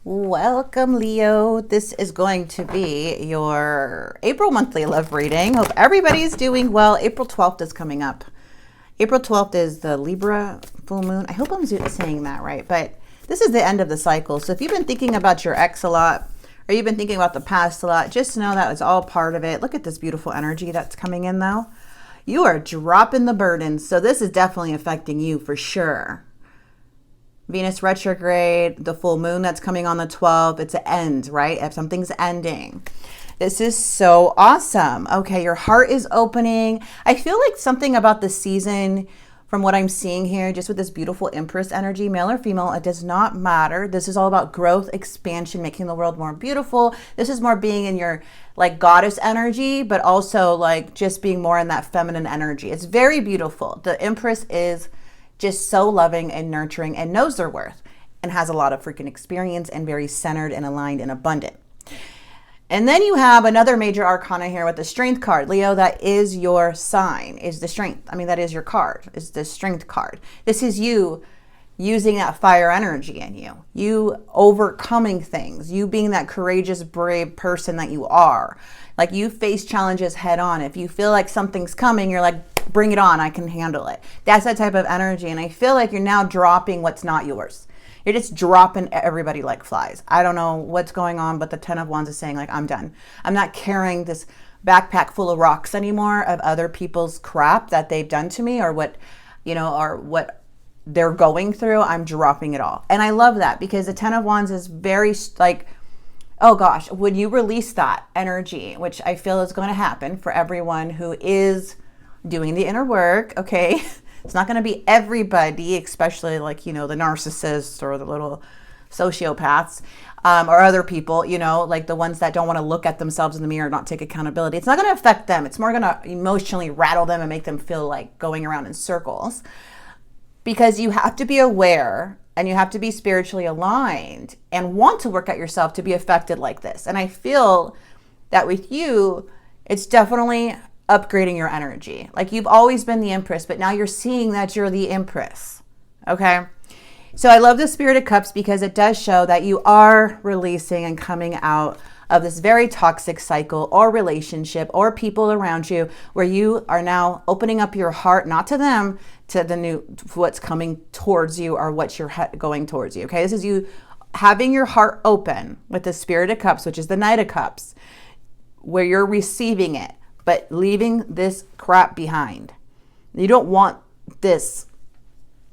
Welcome, Leo. This is going to be your April monthly love reading. Hope everybody's doing well. April 12th is coming up. April 12th is the Libra full moon. I hope I'm saying that right, but this is the end of the cycle. So if you've been thinking about your ex a lot, or you've been thinking about the past a lot, just know that was all part of it. Look at this beautiful energy that's coming in though. You are dropping the burden. So this is definitely affecting you for sure. Venus retrograde, the full moon that's coming on the 12th. It's an end, right? If something's ending. This is so awesome. Okay, your heart is opening. I feel like something about the season, from what I'm seeing here, just with this beautiful empress energy, male or female, it does not matter. This is all about growth, expansion, making the world more beautiful. This is more being in your like goddess energy, but also like just being more in that feminine energy. It's very beautiful. The empress is just so loving and nurturing and knows their worth and has a lot of freaking experience and very centered and aligned and abundant. And then you have another major arcana here with the strength card. Leo, that is your sign, is the strength. I mean, that is your card, is the strength card. This is you using that fire energy in you, you overcoming things, you being that courageous, brave person that you are. Like you face challenges head on. If you feel like something's coming, you're like, bring it on, I can handle it. That's that type of energy. And I feel like you're now dropping what's not yours. You're just dropping everybody like flies. I don't know what's going on, but the 10 of Wands is saying like, I'm done. I'm not carrying this backpack full of rocks anymore of other people's crap that they've done to me or what, you know, or what they're going through. I'm dropping it all. And I love that because the 10 of Wands is very like, oh gosh, would you release that energy, which I feel is going to happen for everyone who is doing the inner work, okay? It's not going to be everybody, especially like, you know, the narcissists or the little sociopaths or other people, you know, like the ones that don't want to look at themselves in the mirror, not take accountability. It's not going to affect them. It's more going to emotionally rattle them and make them feel like going around in circles because you have to be aware and you have to be spiritually aligned and want to work at yourself to be affected like this. And I feel that with you, it's definitely upgrading your energy. Like you've always been the empress, but now you're seeing that you're the empress. Okay. So I love the Spirit of Cups because it does show that you are releasing and coming out of this very toxic cycle or relationship or people around you where you are now opening up your heart, not to them, to the new, what's coming towards you or what you're going towards you. Okay. This is you having your heart open with the Spirit of Cups, which is the Knight of Cups, where you're receiving it, but leaving this crap behind. You don't want this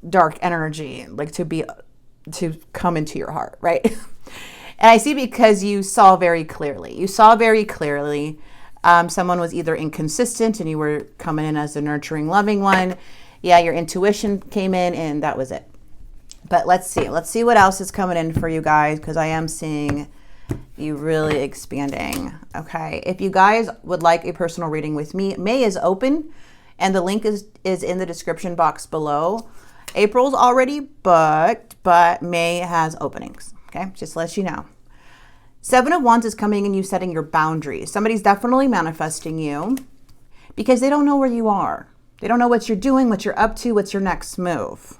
dark energy like to come into your heart, right? And I see because you saw very clearly. You saw very clearly someone was either inconsistent and you were coming in as the nurturing, loving one. Yeah, your intuition came in and that was it. But let's see. Let's see what else is coming in for you guys because I am seeing you really expanding. Okay. If you guys would like a personal reading with me, May is open and the link is in the description box below. April's already booked, but May has openings. Okay. Just to let you know. 7 of Wands is coming and you setting your boundaries. Somebody's definitely manifesting you because they don't know where you are. They don't know what you're doing, what you're up to, what's your next move.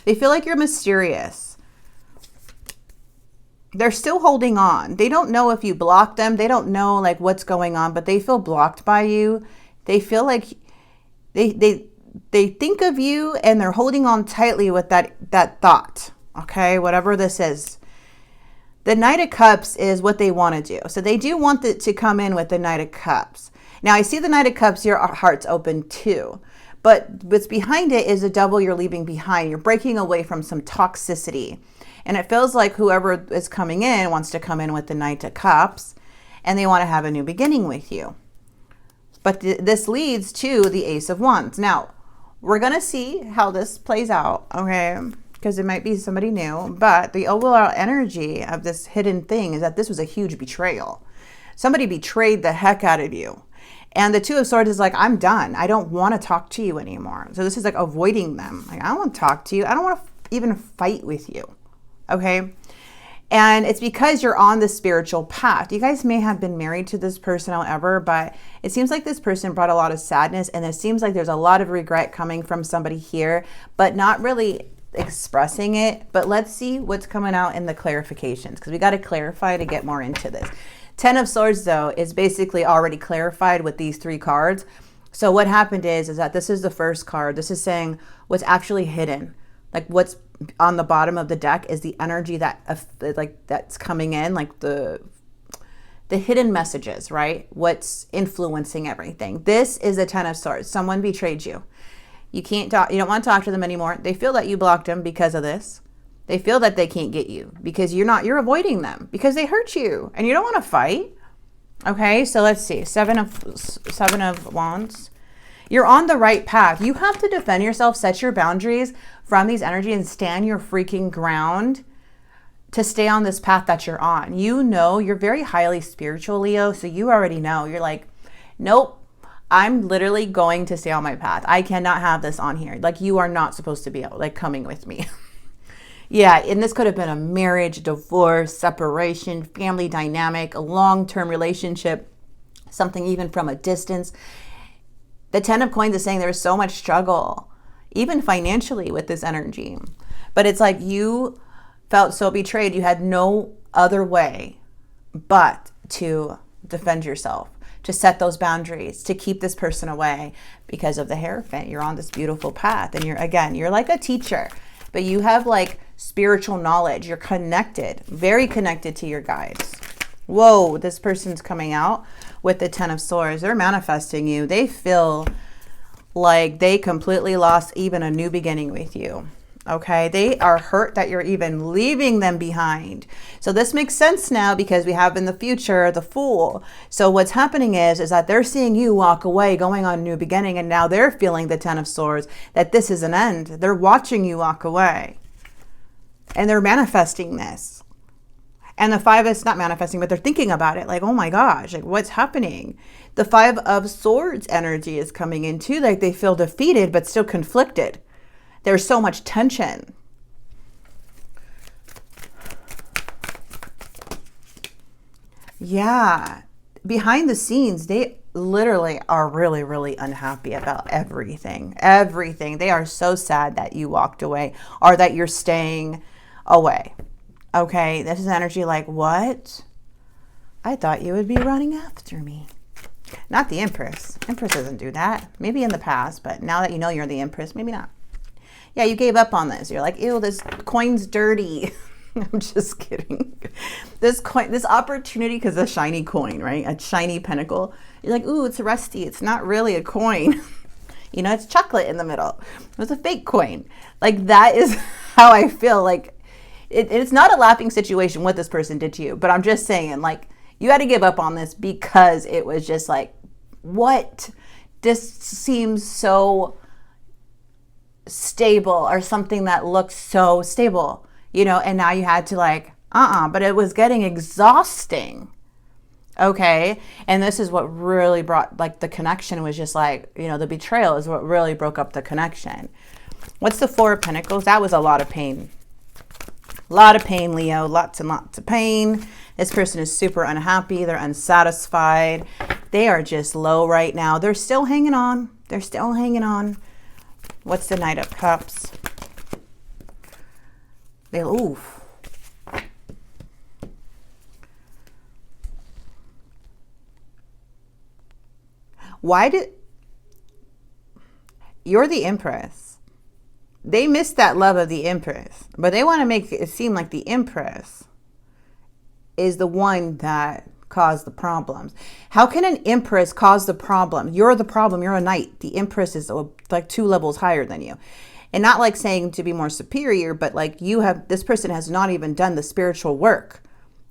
They feel like you're mysterious. They're still holding on. They don't know if you blocked them. They don't know like what's going on, but they feel blocked by you. They feel like they think of you and they're holding on tightly with that thought. Okay, whatever this is. The Knight of Cups is what they want to do. So they do want it to come in with the Knight of Cups. Now I see the Knight of Cups, your heart's open too. But what's behind it is a double you're leaving behind. You're breaking away from some toxicity. And it feels like whoever is coming in wants to come in with the Knight of Cups and they want to have a new beginning with you. But this leads to the Ace of Wands. Now, we're going to see how this plays out, okay? Because it might be somebody new. But the overall energy of this hidden thing is that this was a huge betrayal. Somebody betrayed the heck out of you. And the Two of Swords is like, I'm done. I don't want to talk to you anymore. So this is like avoiding them. Like, I don't want to talk to you. I don't want to even fight with you. Okay. And it's because you're on the spiritual path. You guys may have been married to this person, however, but it seems like this person brought a lot of sadness and it seems like there's a lot of regret coming from somebody here, but not really expressing it, but let's see what's coming out in the clarifications, because we got to clarify to get more into this. 10 of Swords, though, is basically already clarified with these 3 cards. So what happened is that this is the first card. This is saying what's actually hidden. Like what's on the bottom of the deck is the energy that like that's coming in, like the hidden messages, right? What's influencing everything. This is the 10 of Swords. Someone betrayed you. You can't talk, you don't want to talk to them anymore. They feel that you blocked them because of this. They feel that they can't get you because you're avoiding them because they hurt you and you don't want to fight. Okay, so let's see. Seven of Wands. You're on the right path. You have to defend yourself, set your boundaries from these energies, and stand your freaking ground to stay on this path that you're on. You know, you're very highly spiritual, Leo, so you already know. You're like, nope, I'm literally going to stay on my path. I cannot have this on here. Like, you are not supposed to be like coming with me. Yeah, and this could have been a marriage, divorce, separation, family dynamic, a long-term relationship, something even from a distance. The 10 of Coins is saying there's so much struggle, even financially, with this energy. But it's like you felt so betrayed. You had no other way but to defend yourself, to set those boundaries, to keep this person away because of the Hierophant. You're on this beautiful path. And you're like a teacher, but you have like spiritual knowledge. You're connected, very connected to your guides. Whoa, this person's coming out with the 10 of Swords. They're manifesting you. They feel like they completely lost even a new beginning with you. Okay, they are hurt that you're even leaving them behind. So this makes sense now because we have in the future the Fool. So what's happening is that they're seeing you walk away, going on a new beginning, and now they're feeling the 10 of Swords, that this is an end. They're watching you walk away. And they're manifesting this. And the 5 is not manifesting, but they're thinking about it. Like, oh my gosh, like what's happening? The 5 of Swords energy is coming in too. Like they feel defeated, but still conflicted. There's so much tension. Yeah. Behind the scenes, they literally are really, really unhappy about everything. Everything. They are so sad that you walked away or that you're staying away. Okay. This is energy like, what? I thought you would be running after me. Not the Empress. Empress doesn't do that. Maybe in the past, but now that you know you're the Empress, maybe not. Yeah, you gave up on this. You're like, ew, this coin's dirty. I'm just kidding. This coin, this opportunity, because a shiny coin, right? A shiny pentacle. You're like, ooh, it's rusty. It's not really a coin. You know, it's chocolate in the middle. It was a fake coin. Like, that is how I feel. Like, it's not a laughing situation what this person did to you. But I'm just saying, like, you had to give up on this because it was just like, what? This seems so stable, or something that looks so stable, you know, and now you had to like, but it was getting exhausting. Okay. And this is what really brought, like, the connection was just like, you know, the betrayal is what really broke up the connection. What's the 4 of Pentacles? That was a lot of pain. A lot of pain, Leo. Lots and lots of pain. This person is super unhappy. They're unsatisfied. They are just low right now. They're still hanging on. They're still hanging on. What's the Knight of Cups? Oof. You're the Empress. They missed that love of the Empress, but they want to make it seem like the Empress is the one that caused the problems. How can an Empress cause the problem? You're the problem. You're a Knight. The Empress is like 2 levels higher than you. And not like saying to be more superior, but like this person has not even done the spiritual work.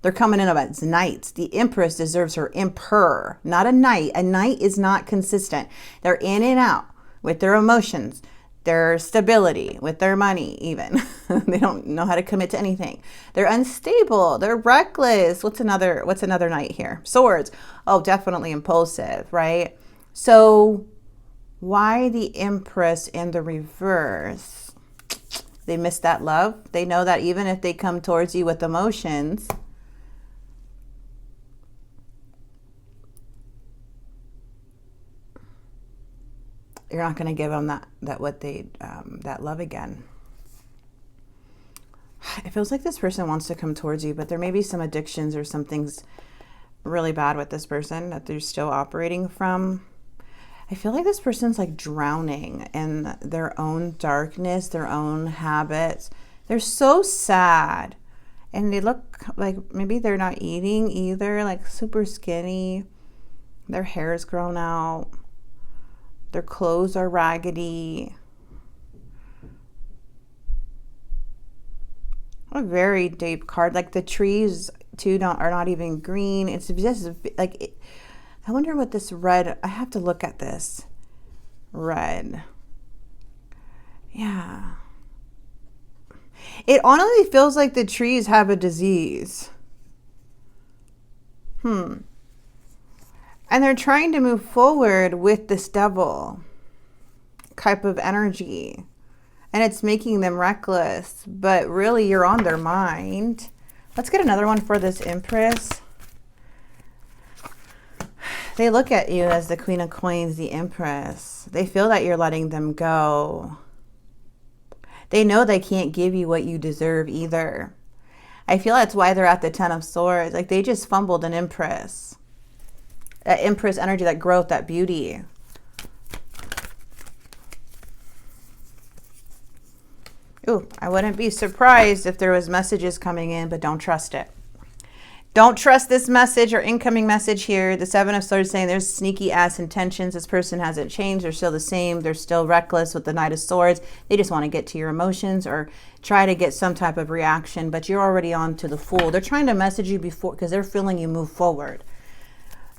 They're coming in as Knights. The Empress deserves her Emperor, not a Knight. A Knight is not consistent. They're in and out with their emotions, their stability, with their money even. They don't know how to commit to anything. They're unstable. They're reckless. What's another Knight here? Swords. Oh, definitely impulsive, right? So why the Empress in the reverse? They miss that love. They know that even if they come towards you with emotions, you're not going to give them that love again. It feels like this person wants to come towards you, but there may be some addictions or something's really bad with this person that they're still operating from. I feel like this person's like drowning in their own darkness, their own habits. They're so sad. And they look like maybe they're not eating either, like super skinny. Their hair's grown out. Their clothes are raggedy. A very deep card. Like the trees too are not even green. It's just like, I wonder what this red, I have to look at this. Red. Yeah. It honestly feels like the trees have a disease. And they're trying to move forward with this devil type of energy. And it's making them reckless, but really you're on their mind. Let's get another one for this Empress. They look at you as the Queen of Coins, the Empress. They feel that you're letting them go. They know they can't give you what you deserve either. I feel that's why they're at the Ten of Swords. Like they just fumbled an Empress. That Empress energy, that growth, that beauty. Ooh, I wouldn't be surprised if there was messages coming in, but don't trust it. Don't trust this message or incoming message here. The Seven of Swords saying there's sneaky ass intentions. This person hasn't changed. They're still the same. They're still reckless with the Knight of Swords. They just want to get to your emotions or try to get some type of reaction, but you're already on to the Fool. They're trying to message you before because they're feeling you move forward.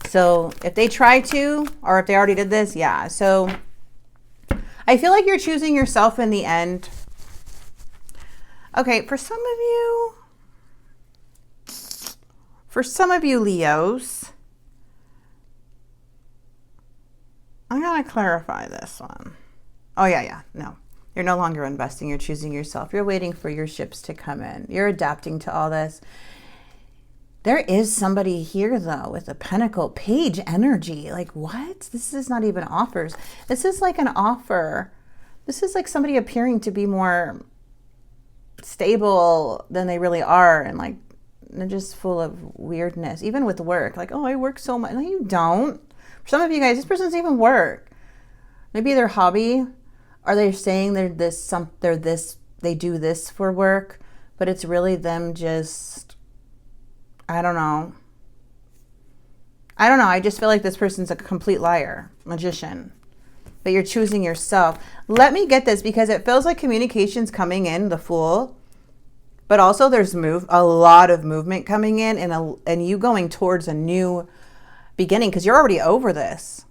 So if they try to, or if they already did this, yeah. So I feel like you're choosing yourself in the end. Okay, for some of you Leos, I'm going to clarify this one. Oh, yeah. No, you're no longer investing. You're choosing yourself. You're waiting for your ships to come in. You're adapting to all this. There is somebody here, though, with a Pentacle Page energy. Like, what? This is not even offers. This is like an offer. This is like somebody appearing to be more stable than they really are, and like they're just full of weirdness, even with work. Like, oh, I work so much. No, you don't. For some of you guys, this person doesn't even work. Maybe their hobby, or they're saying they do this for work, but it's really them just, I don't know. I just feel like this person's a complete liar, magician. But you're choosing yourself. Let me get this, because it feels like communication's coming in, the Fool. But also there's a lot of movement coming in, and you going towards a new beginning, because you're already over this.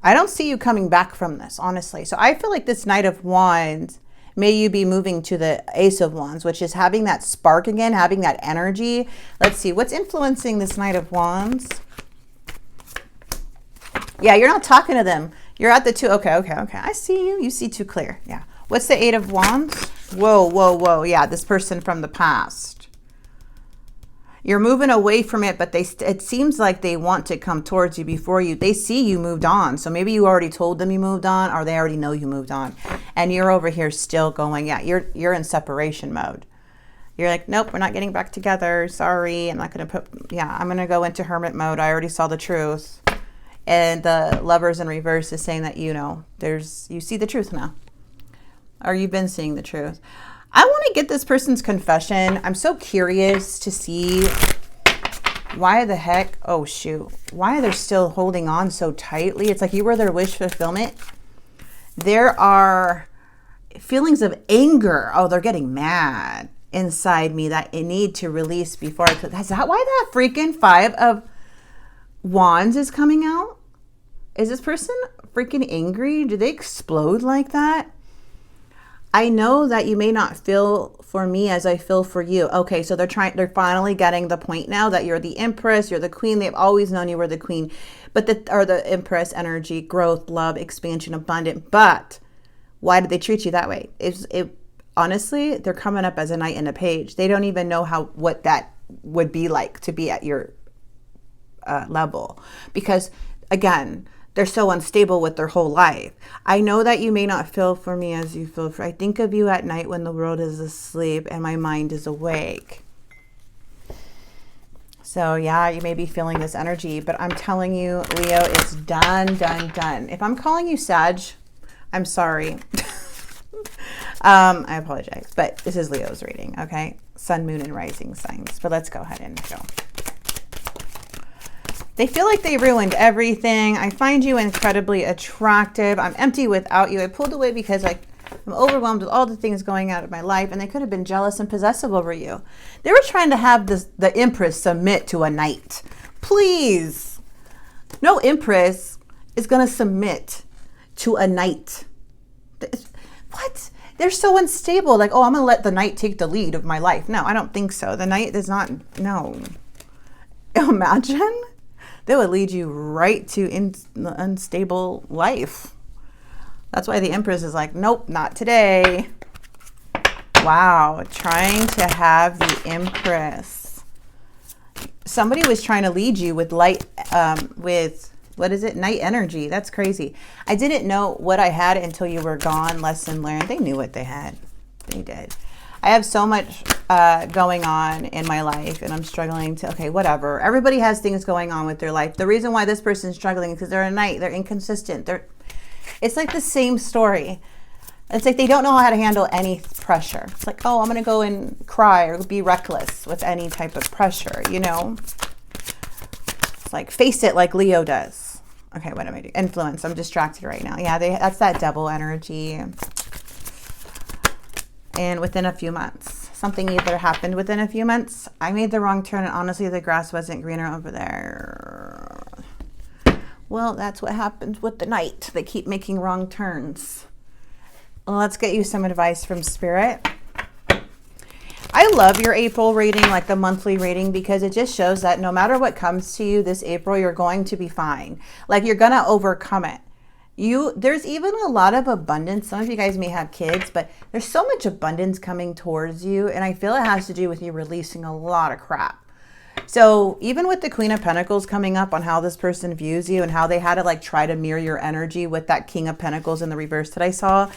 I don't see you coming back from this, honestly. So I feel like this Knight of Wands, may you be moving to the Ace of Wands, which is having that spark again, having that energy. Let's see, what's influencing this Knight of Wands? Yeah, you're not talking to them. You're at the two. Okay. I see you. You see too clear. Yeah. What's the Eight of Wands? Whoa. Yeah, this person from the past. You're moving away from it, but it seems like they want to come towards you before you. They see you moved on. So maybe you already told them you moved on, or they already know you moved on. And you're over here still going, yeah, you're in separation mode. You're like, nope, we're not getting back together. Sorry. I'm not going to I'm going to go into hermit mode. I already saw the truth. And the Lovers in reverse is saying that, you see the truth now. Or you've been seeing the truth. I want to get this person's confession. I'm so curious to see why the heck, oh shoot, why they're still holding on so tightly. It's like you were their wish fulfillment. There are feelings of anger. Oh, they're getting mad inside me that I need to release before I could. Is that why that freaking Five of Wands is coming out? Is this person freaking angry? Do they explode like that? I know that you may not feel for me as I feel for you. Okay, so they're finally getting the point now that you're the Empress, you're the Queen. They've always known you were the Queen, but the Empress energy, growth, love, expansion, abundant. But why did they treat you that way? Honestly, they're coming up as a Knight and a Page. They don't even know what that would be like to be at your level, because again, they're so unstable with their whole life. I know that you may not feel for me as you feel for. I think of you at night when the world is asleep and my mind is awake. So yeah, you may be feeling this energy, but I'm telling you, Leo, it's done, done, done. If I'm calling you Sag, I'm sorry. I apologize, but this is Leo's reading, okay? Sun, moon, and rising signs. But let's go ahead and go. They feel like they ruined everything. I find you incredibly attractive. I'm empty without you. I pulled away because I'm overwhelmed with all the things going out of my life, and they could have been jealous and possessive over you. They were trying to have the empress submit to a knight. Please. No empress is going to submit to a knight. What? They're so unstable. Like, oh, I'm going to let the knight take the lead of my life. No, I don't think so. The knight is not, no. Imagine. They would lead you right to unstable life. That's why the empress is like, nope, not today. Wow, trying to have the empress. Somebody was trying to lead you with light, with, what is it? Night energy. That's crazy. I didn't know what I had until you were gone. Lesson learned. They knew what they had. They did. I have so much going on in my life, and I'm struggling to, okay, whatever. Everybody has things going on with their life. The reason why this person's struggling is because they're a knight. They're inconsistent. It's like the same story. It's like they don't know how to handle any pressure. It's like, oh, I'm going to go and cry or be reckless with any type of pressure, you know? It's like, face it like Leo does. Okay, what am I doing? Influence. I'm distracted right now. Yeah, that's that devil energy. And within a few months, something either happened within a few months. I made the wrong turn, and honestly, the grass wasn't greener over there. Well, that's what happens with the knight. They keep making wrong turns. Well, let's get you some advice from Spirit. I love your April reading, like the monthly reading, because it just shows that no matter what comes to you this April, you're going to be fine. Like, you're going to overcome it. There's even a lot of abundance. Some of you guys may have kids, but there's so much abundance coming towards you. And I feel it has to do with you releasing a lot of crap. So even with the Queen of Pentacles coming up on how this person views you and how they had to like try to mirror your energy with that King of Pentacles in the reverse that I saw,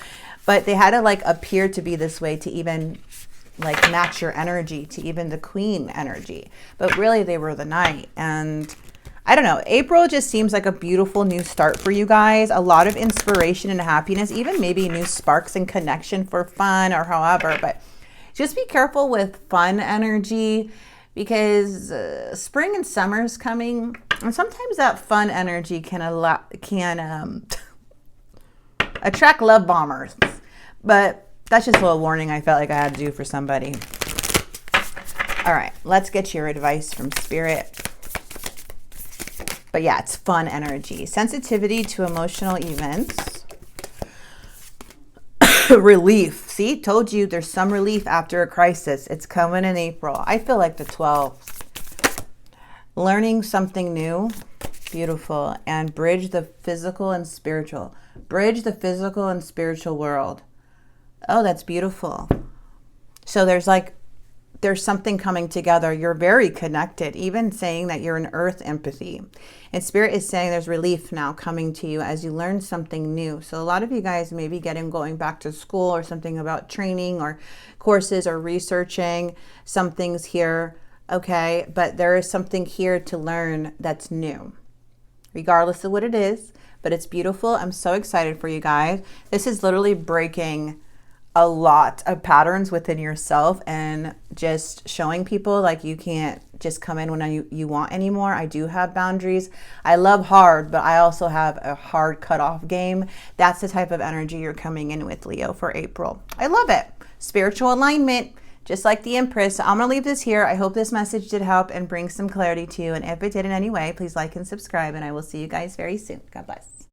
but they had to like appear to be this way to even like match your energy, to even the Queen energy. But really they were the Knight. And I don't know, April just seems like a beautiful new start for you guys. A lot of inspiration and happiness, even maybe new sparks and connection for fun or however. But just be careful with fun energy, because spring and summer is coming. And sometimes that fun energy can attract love bombers. But that's just a little warning I felt like I had to do for somebody. All right, let's get your advice from Spirit. But yeah, it's fun energy. Sensitivity to emotional events. Relief. See, told you there's some relief after a crisis. It's coming in April. I feel like the 12th. Learning something new. Beautiful. And bridge the physical and spiritual. Bridge the physical and spiritual world. Oh, that's beautiful. So there's something coming together. You're very connected, even saying that you're an earth empathy. And Spirit is saying there's relief now coming to you as you learn something new. So a lot of you guys may be going back to school or something about training or courses or researching some things here. Okay, but there is something here to learn that's new, regardless of what it is. But it's beautiful. I'm so excited for you guys. This is literally breaking a lot of patterns within yourself and just showing people like you can't just come in when you want anymore. I do have boundaries. I love hard, but I also have a hard cutoff game. That's the type of energy you're coming in with, Leo, for April. I love it. Spiritual alignment, just like the Empress. So I'm going to leave this here. I hope this message did help and bring some clarity to you. And if it did in any way, please like and subscribe, and I will see you guys very soon. God bless.